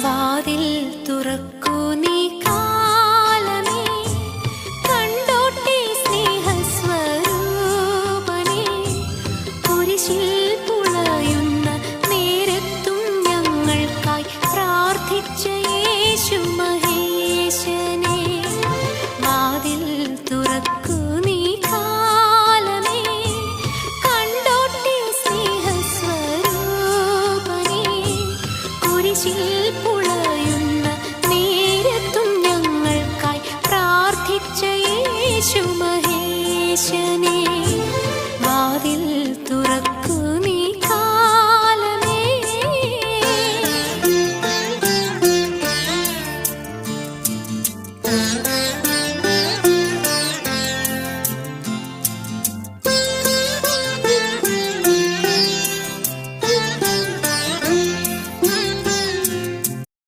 വാതിൽ തുറക്കൂ നീ കാലമേ, കണ്ടോട്ടെ സ്നേഹസ്വരൂപനേ. കുരിശിൽ പുളയുന്ന നേരത്തും ഞങ്ങൾക്കായി പ്രാർത്ഥിച്ച യേശു മഹേശനേ. വാതിൽ തുറക്കൂ നീ കാലമേ, കണ്ടോട്ടെ സ്നേഹസ്വരൂപനേ. കുരിശിൽ പുളയുന്ന നേരത്തും ഞങ്ങൾക്കായി പ്രാർത്ഥിച്ച യേശു മഹേശനേ.